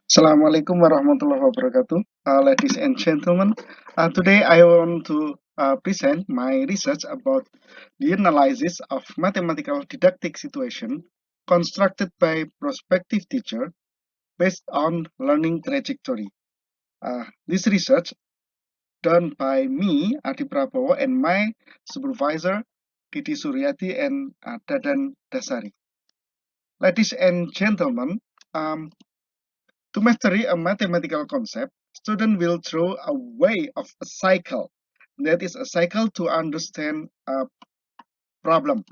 Assalamualaikum warahmatullahi wabarakatuh. Ladies and gentlemen, today I want to present my research about the analysis of mathematical didactic situation constructed by prospective teacher based on learning trajectory. This research done by me, Adi Prabowo, and my supervisor, Didi Suryati and Dadan Dasari. Ladies and gentlemen, um, to master a mathematical concept, student will throw a way of a cycle. That is a cycle to understand a problem.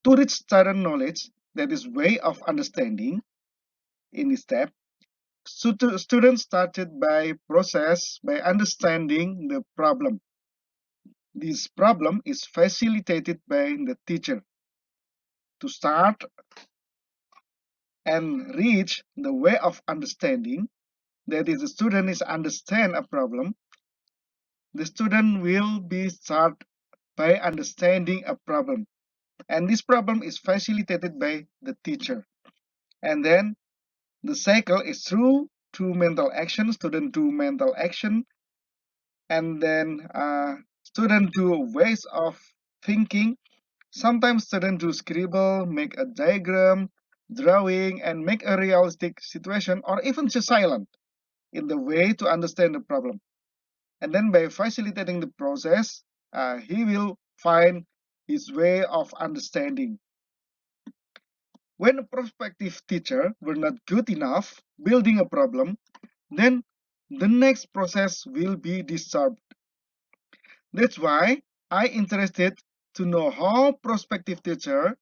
To reach certain knowledge, that is way of understanding in this step, students started by process by understanding the problem. This problem is facilitated by the teacher. To start and reach the way of understanding, that is the student is understand a problem, the student will be start by understanding a problem, and this problem is facilitated by the teacher. And then the cycle is through mental action, student do mental action, and then student do ways of thinking. Sometimes student do scribble, make a diagram, drawing, and make a realistic situation, or even just silent in the way to understand the problem. And then by facilitating the process, he will find his way of understanding. When a prospective teacher were not good enough building a problem, then the next process will be disturbed. That's why I interested to know how prospective teacher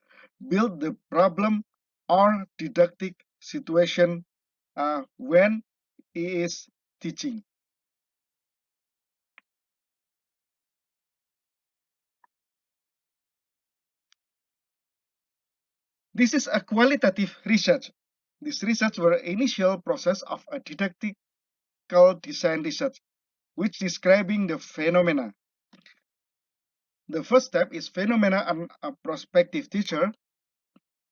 build the problem or didactic situation when he is teaching. This is a qualitative research. This research were initial process of a didactical design research, which describing the phenomena. The first step is phenomena and a prospective teacher,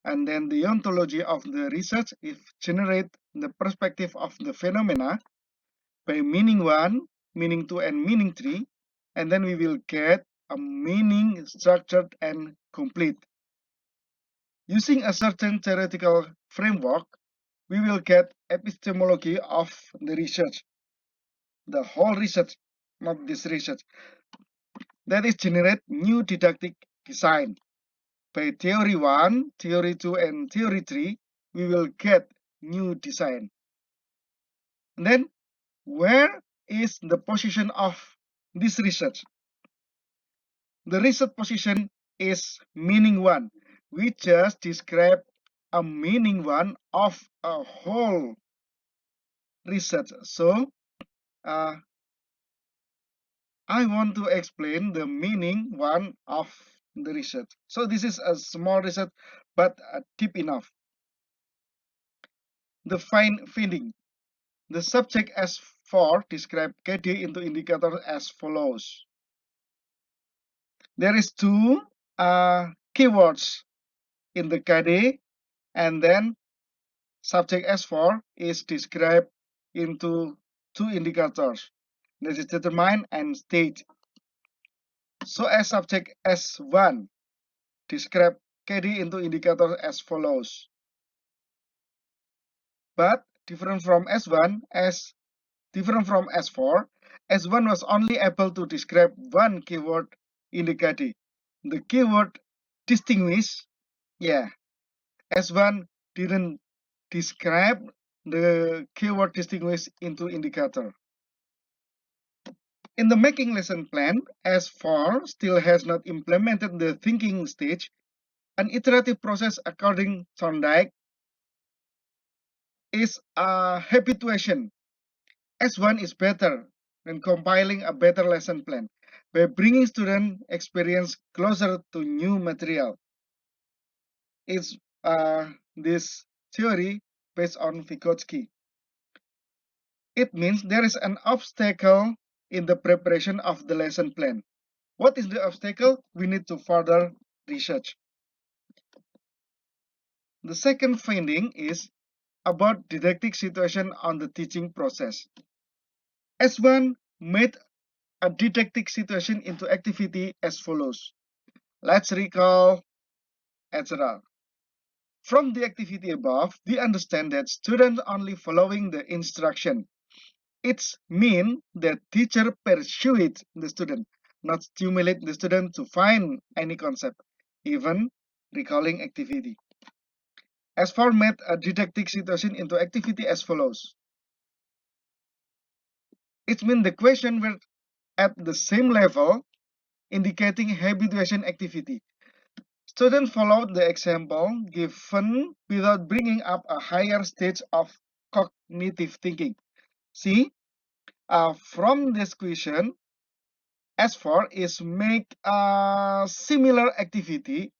and then the ontology of the research is generate the perspective of the phenomena by meaning 1, meaning 2, and meaning 3, and then we will get a meaning structured and complete. Using a certain theoretical framework, we will get epistemology of the research, the whole research, not this research. That is generate new didactic design. By theory 1, theory 2, and theory 3, we will get new design. And then, where is the position of this research? The research position is meaning 1. We just describe a meaning 1 of a whole research. So, uh, I want to explain the meaning 1 of the research. So this is a small research, but deep enough. The finding. The subject S4 describe KD into indicators as follows. There is two keywords in the KD, and then subject S4 is described into two indicators. That is determine and state. So as subject S1 describe KD into indicators as follows. But different from S1, as different from S4, S1 was only able to describe one keyword in the KD. The keyword distinguish, yeah, S1 didn't describe the keyword distinguish into indicator. In the making lesson plan, S4 still has not implemented the thinking stage, an iterative process according Thorndike is a habituation. S1 is better than compiling a better lesson plan by bringing student experience closer to new material. It's this theory based on Vygotsky. It means there is an obstacle in the preparation of the lesson plan. What is the obstacle? We need to further research. The second finding is about didactic situation on the teaching process. S1 made a didactic situation into activity as follows. Let's recall, etc. From the activity above, we understand that students only following the instruction. It's mean that teacher persuades the student, not stimulate the student to find any concept, even recalling activity. As format a didactic situation into activity as follows. It means the question were at the same level, indicating habituation activity. Students followed the example given without bringing up a higher stage of cognitive thinking. See, from this question, S4 is make a similar activity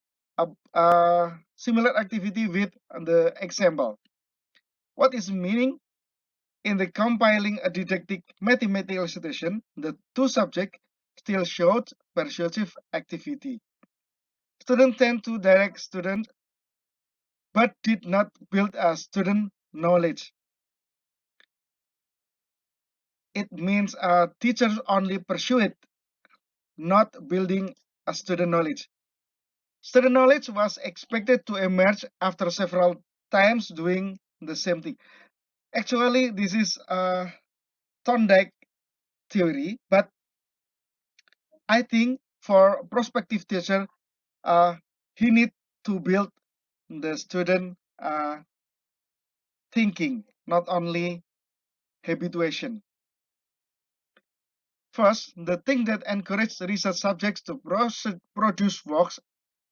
with the example. What is meaning? In the compiling a didactic mathematical situation, the two subjects still showed persuasive activity. Students tend to direct students but did not build a student knowledge. It means teachers only pursued, not building a student knowledge. Student knowledge was expected to emerge after several times doing the same thing. Actually, this is a Thorndike theory, but I think for prospective teacher, he need to build the student thinking, not only habituation. First, the thing that encouraged research subjects to produce works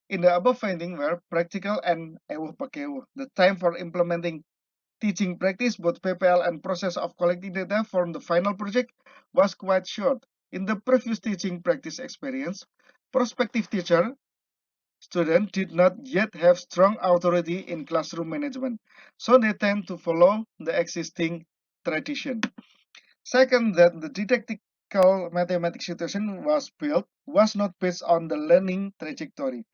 in the above finding were practical and ewo pakewo. The time for implementing teaching practice, both PPL and process of collecting data from the final project was quite short. In the previous teaching practice experience, prospective teacher students did not yet have strong authority in classroom management, so they tend to follow the existing tradition. Second, that the didactical mathematics situation was built was not based on the learning trajectory.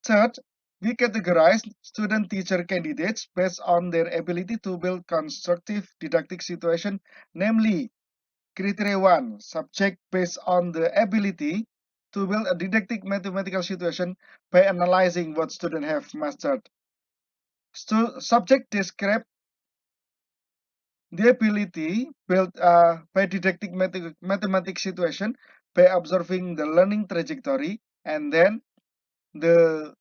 Third, we categorize student-teacher candidates based on their ability to build constructive didactic situation, namely criteria 1, subject based on the ability to build a didactic mathematical situation by analyzing what students have mastered. Subject describe the ability built by didactic mathematics situation by observing the learning trajectory, and then the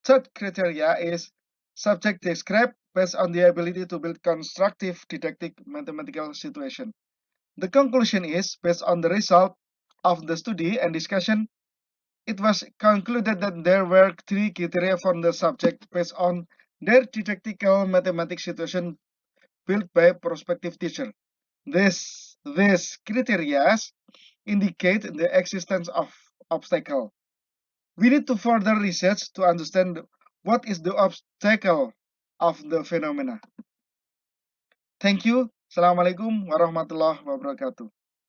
third criteria is subject describe based on the ability to build constructive didactic mathematical situation. The conclusion is based on the result of the study and discussion. It was concluded that there were three criteria from the subject based on their didactical mathematics situation built by prospective teacher. These criteria indicate the existence of obstacle. We need to further research to understand what is the obstacle of the phenomena. Thank you. Assalamualaikum warahmatullahi wabarakatuh.